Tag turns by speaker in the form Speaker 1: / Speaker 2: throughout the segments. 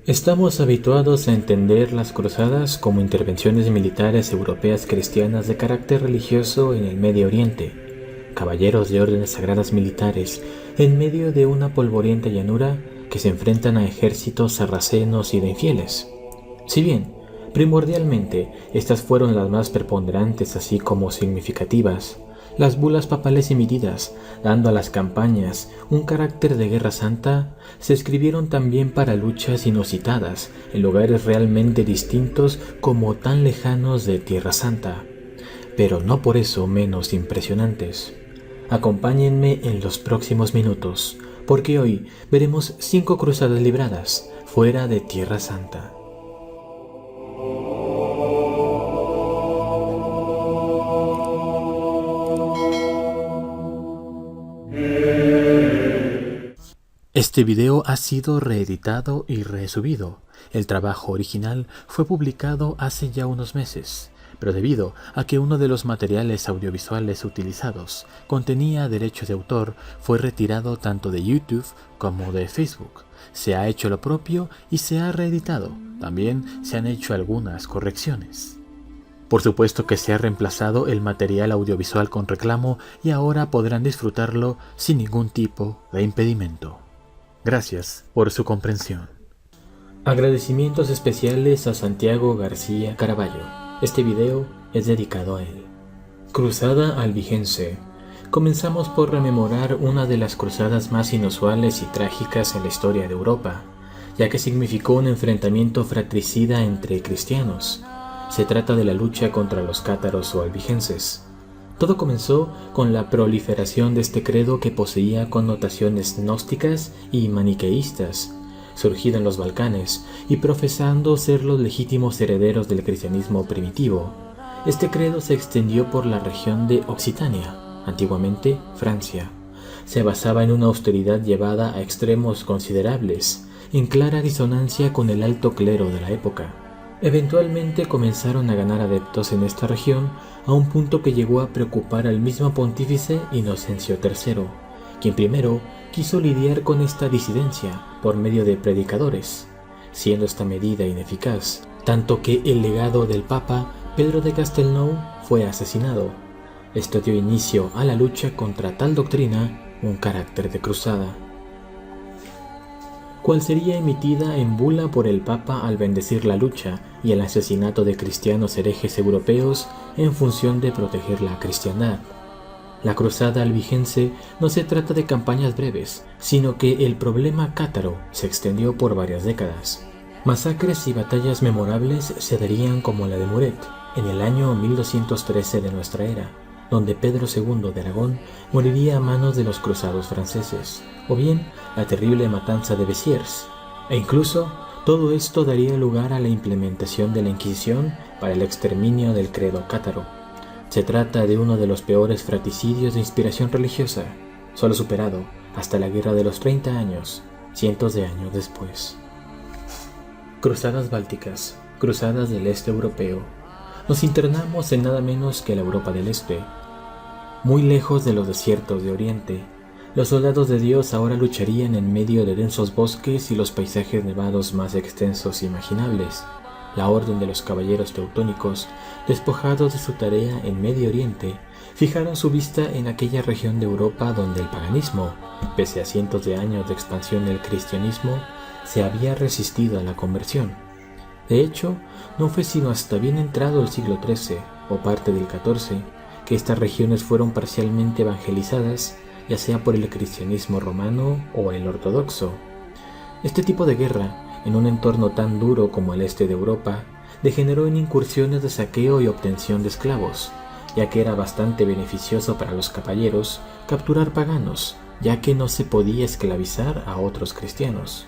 Speaker 1: Estamos habituados a entender las cruzadas como intervenciones militares europeas cristianas de carácter religioso en el Medio Oriente, caballeros de órdenes sagradas militares en medio de una polvorienta llanura que se enfrentan a ejércitos sarracenos y de infieles. Si bien, primordialmente, estas fueron las más preponderantes así como significativas, las bulas papales emitidas, dando a las campañas un carácter de guerra santa, se escribieron también para luchas inusitadas en lugares realmente distintos como tan lejanos de Tierra Santa, pero no por eso menos impresionantes. Acompáñenme en los próximos minutos, porque hoy veremos 5 cruzadas libradas fuera de Tierra Santa. Este video ha sido reeditado y resubido. El trabajo original fue publicado hace ya unos meses, pero debido a que uno de los materiales audiovisuales utilizados contenía derechos de autor, fue retirado tanto de YouTube como de Facebook. Se ha hecho lo propio y se ha reeditado. También se han hecho algunas correcciones. Por supuesto que se ha reemplazado el material audiovisual con reclamo y ahora podrán disfrutarlo sin ningún tipo de impedimento. Gracias por su comprensión. Agradecimientos especiales a Santiago García Caraballo. Este video es dedicado a él. Cruzada Albigense. Comenzamos por rememorar una de las cruzadas más inusuales y trágicas en la historia de Europa, ya que significó un enfrentamiento fratricida entre cristianos. Se trata de la lucha contra los cátaros o albigenses. Todo comenzó con la proliferación de este credo que poseía connotaciones gnósticas y maniqueístas, surgido en los Balcanes y profesando ser los legítimos herederos del cristianismo primitivo. Este credo se extendió por la región de Occitania, antiguamente Francia. Se basaba en una austeridad llevada a extremos considerables, en clara disonancia con el alto clero de la época. Eventualmente comenzaron a ganar adeptos en esta región a un punto que llegó a preocupar al mismo pontífice Inocencio III, quien primero quiso lidiar con esta disidencia por medio de predicadores, siendo esta medida ineficaz, tanto que el legado del Papa, Pedro de Castelnau, fue asesinado. Esto dio inicio a la lucha contra tal doctrina, un carácter de cruzada, cual sería emitida en bula por el Papa al bendecir la lucha y el asesinato de cristianos herejes europeos en función de proteger la cristiandad. La cruzada albigense no se trata de campañas breves, sino que el problema cátaro se extendió por varias décadas. Masacres y batallas memorables se darían como la de Muret, en el año 1213 de nuestra era, donde Pedro II de Aragón moriría a manos de los cruzados franceses, o bien la terrible matanza de Bessières, e incluso todo esto daría lugar a la implementación de la Inquisición para el exterminio del credo cátaro. Se trata de uno de los peores fratricidios de inspiración religiosa, solo superado hasta la Guerra de los 30 años, cientos de años después. Cruzadas bálticas, cruzadas del este europeo. Nos internamos en nada menos que la Europa del Este. Muy lejos de los desiertos de Oriente, los soldados de Dios ahora lucharían en medio de densos bosques y los paisajes nevados más extensos imaginables. La orden de los caballeros teutónicos, despojados de su tarea en Medio Oriente, fijaron su vista en aquella región de Europa donde el paganismo, pese a cientos de años de expansión del cristianismo, se había resistido a la conversión. De hecho, no fue sino hasta bien entrado el siglo XIII, o parte del XIV, que estas regiones fueron parcialmente evangelizadas, ya sea por el cristianismo romano o el ortodoxo. Este tipo de guerra, en un entorno tan duro como el este de Europa, degeneró en incursiones de saqueo y obtención de esclavos, ya que era bastante beneficioso para los caballeros capturar paganos, ya que no se podía esclavizar a otros cristianos.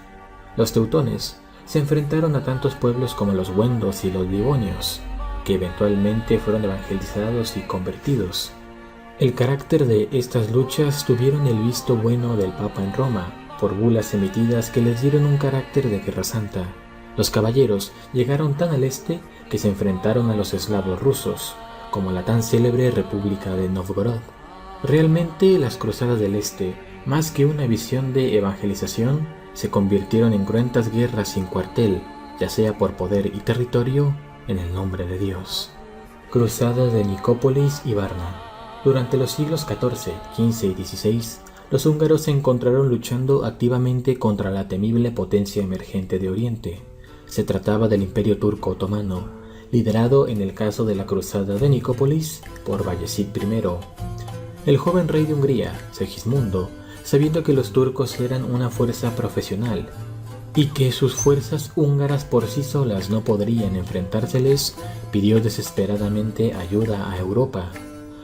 Speaker 1: Los teutones se enfrentaron a tantos pueblos como los wendos y los livonios, que eventualmente fueron evangelizados y convertidos. El carácter de estas luchas tuvieron el visto bueno del Papa en Roma, por bulas emitidas que les dieron un carácter de guerra santa. Los caballeros llegaron tan al este que se enfrentaron a los eslavos rusos, como la tan célebre República de Novgorod. Realmente las cruzadas del este, más que una visión de evangelización, se convirtieron en cruentas guerras sin cuartel, ya sea por poder y territorio, en el nombre de Dios. Cruzada de Nicópolis y Varna. Durante los siglos XIV, XV y XVI, los húngaros se encontraron luchando activamente contra la temible potencia emergente de Oriente. Se trataba del Imperio Turco Otomano, liderado en el caso de la Cruzada de Nicópolis por Bayezid I. El joven rey de Hungría, Segismundo, sabiendo que los turcos eran una fuerza profesional y que sus fuerzas húngaras por sí solas no podrían enfrentárseles, pidió desesperadamente ayuda a Europa.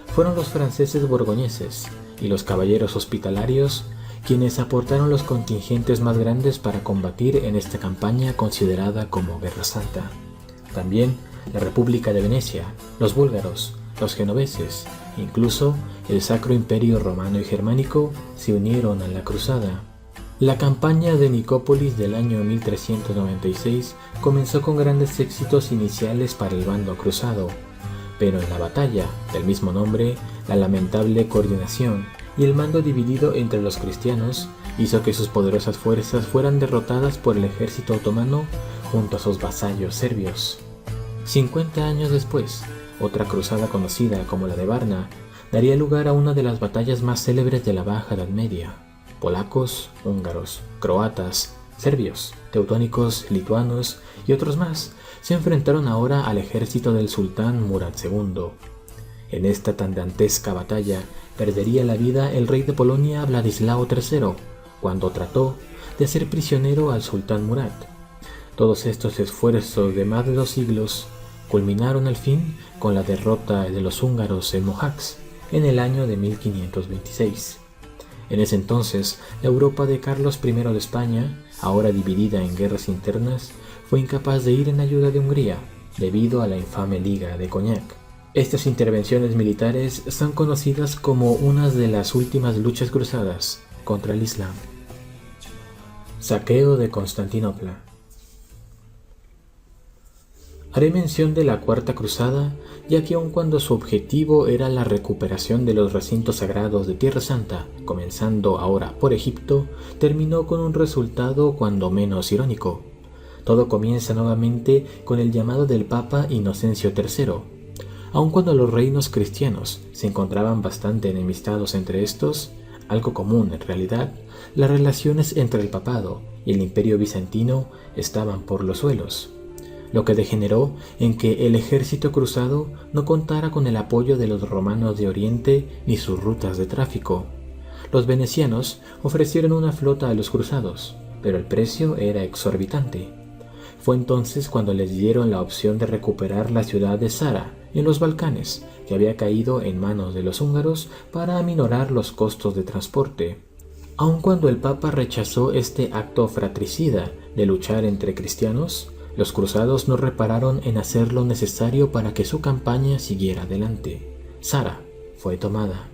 Speaker 1: Fueron los franceses borgoñeses y los caballeros hospitalarios quienes aportaron los contingentes más grandes para combatir en esta campaña considerada como Guerra Santa. También la República de Venecia, los búlgaros, los genoveses, incluso el Sacro Imperio Romano y Germánico se unieron a la cruzada. La campaña de Nicópolis del año 1396 comenzó con grandes éxitos iniciales para el bando cruzado, pero en la batalla del mismo nombre, la lamentable coordinación y el mando dividido entre los cristianos hizo que sus poderosas fuerzas fueran derrotadas por el ejército otomano junto a sus vasallos serbios. 50 años después, otra cruzada conocida como la de Varna daría lugar a una de las batallas más célebres de la Baja Edad Media. Polacos, húngaros, croatas, serbios, teutónicos, lituanos y otros más se enfrentaron ahora al ejército del sultán Murad II. En esta tan dantesca batalla perdería la vida el rey de Polonia Vladislao III cuando trató de hacer prisionero al sultán Murad. Todos estos esfuerzos de más de 2 siglos culminaron al fin con la derrota de los húngaros en Mohacs en el año de 1526. En ese entonces, la Europa de Carlos I de España, ahora dividida en guerras internas, fue incapaz de ir en ayuda de Hungría debido a la infame Liga de Cognac. Estas intervenciones militares son conocidas como unas de las últimas luchas cruzadas contra el Islam. Saqueo de Constantinopla. Haré mención de la Cuarta Cruzada, ya que aun cuando su objetivo era la recuperación de los recintos sagrados de Tierra Santa, comenzando ahora por Egipto, terminó con un resultado cuando menos irónico. Todo comienza nuevamente con el llamado del Papa Inocencio III. Aun cuando los reinos cristianos se encontraban bastante enemistados entre estos, algo común en realidad, las relaciones entre el papado y el imperio bizantino estaban por los suelos, lo que degeneró en que el ejército cruzado no contara con el apoyo de los romanos de Oriente ni sus rutas de tráfico. Los venecianos ofrecieron una flota a los cruzados, pero el precio era exorbitante. Fue entonces cuando les dieron la opción de recuperar la ciudad de Zara, en los Balcanes, que había caído en manos de los húngaros para aminorar los costos de transporte. Aun cuando el Papa rechazó este acto fratricida de luchar entre cristianos, los cruzados no repararon en hacer lo necesario para que su campaña siguiera adelante. Zara fue tomada.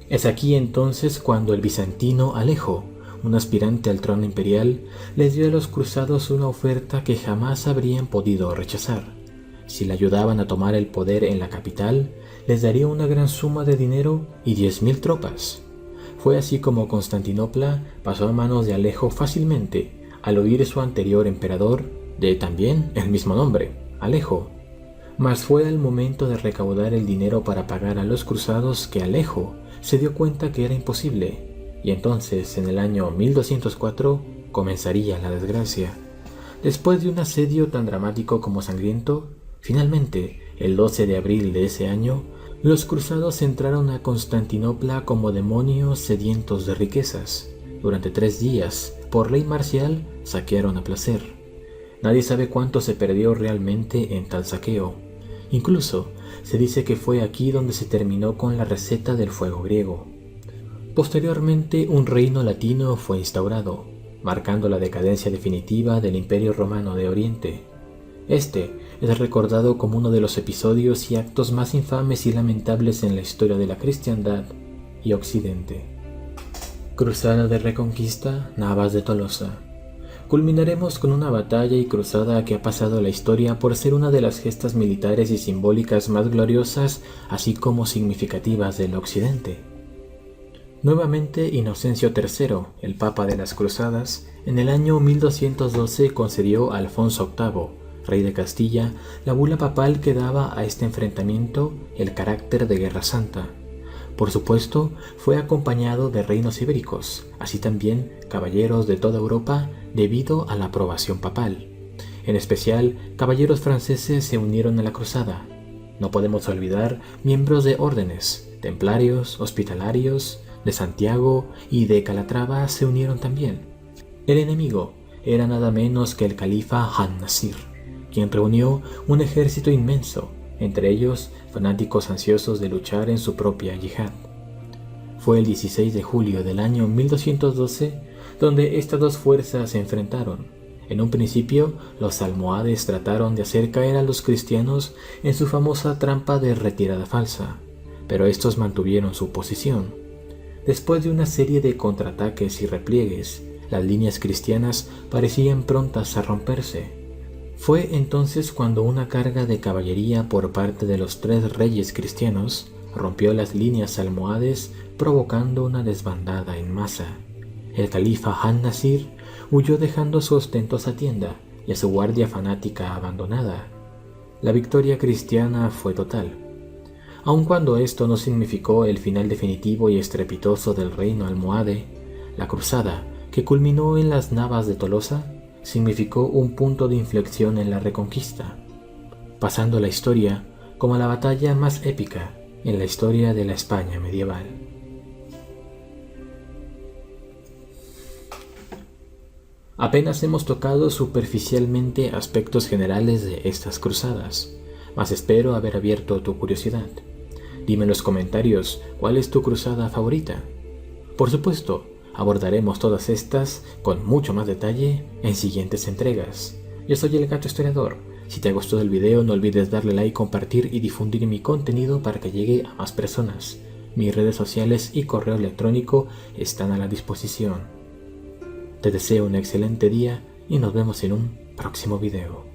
Speaker 1: Es aquí entonces cuando el bizantino Alejo, un aspirante al trono imperial, les dio a los cruzados una oferta que jamás habrían podido rechazar. Si le ayudaban a tomar el poder en la capital, les daría una gran suma de dinero y 10.000 tropas. Fue así como Constantinopla pasó a manos de Alejo fácilmente, al huir su anterior emperador, de también el mismo nombre, Alejo. Mas fue al momento de recaudar el dinero para pagar a los cruzados que Alejo se dio cuenta que era imposible, y entonces en el año 1204 comenzaría la desgracia. Después de un asedio tan dramático como sangriento, finalmente, el 12 de abril de ese año, los cruzados entraron a Constantinopla como demonios sedientos de riquezas. Durante 3 días, por ley marcial, saquearon a placer. Nadie sabe cuánto se perdió realmente en tal saqueo. Incluso se dice que fue aquí donde se terminó con la receta del fuego griego. Posteriormente, un reino latino fue instaurado, marcando la decadencia definitiva del Imperio Romano de Oriente. Este es recordado como uno de los episodios y actos más infames y lamentables en la historia de la cristiandad y Occidente. Cruzada de Reconquista, Navas de Tolosa. Culminaremos con una batalla y cruzada que ha pasado a la historia por ser una de las gestas militares y simbólicas más gloriosas, así como significativas del Occidente. Nuevamente Inocencio III, el Papa de las Cruzadas, en el año 1212 concedió a Alfonso VIII, rey de Castilla, la bula papal que daba a este enfrentamiento el carácter de guerra santa. Por supuesto, fue acompañado de reinos ibéricos, así también caballeros de toda Europa debido a la aprobación papal. En especial, caballeros franceses se unieron a la cruzada. No podemos olvidar miembros de órdenes, templarios, hospitalarios, de Santiago y de Calatrava se unieron también. El enemigo era nada menos que el califa an-Nasir, quien reunió un ejército inmenso, entre ellos fanáticos ansiosos de luchar en su propia yihad. Fue el 16 de julio del año 1212 donde estas dos fuerzas se enfrentaron. En un principio, los almohades trataron de hacer caer a los cristianos en su famosa trampa de retirada falsa, pero estos mantuvieron su posición. Después de una serie de contraataques y repliegues, las líneas cristianas parecían prontas a romperse. Fue entonces cuando una carga de caballería por parte de los 3 reyes cristianos rompió las líneas almohades, provocando una desbandada en masa. El califa an-Nasir huyó dejando su ostentosa tienda y a su guardia fanática abandonada. La victoria cristiana fue total. Aun cuando esto no significó el final definitivo y estrepitoso del reino almohade, la cruzada, que culminó en las Navas de Tolosa, significó un punto de inflexión en la reconquista, pasando a la historia como la batalla más épica en la historia de la España medieval. Apenas hemos tocado superficialmente aspectos generales de estas cruzadas, mas espero haber abierto tu curiosidad. Dime en los comentarios cuál es tu cruzada favorita. Por supuesto, abordaremos todas estas con mucho más detalle en siguientes entregas. Yo soy el Gato Historiador. Si te gustó el video, no olvides darle like, compartir y difundir mi contenido para que llegue a más personas. Mis redes sociales y correo electrónico están a la disposición. Te deseo un excelente día y nos vemos en un próximo video.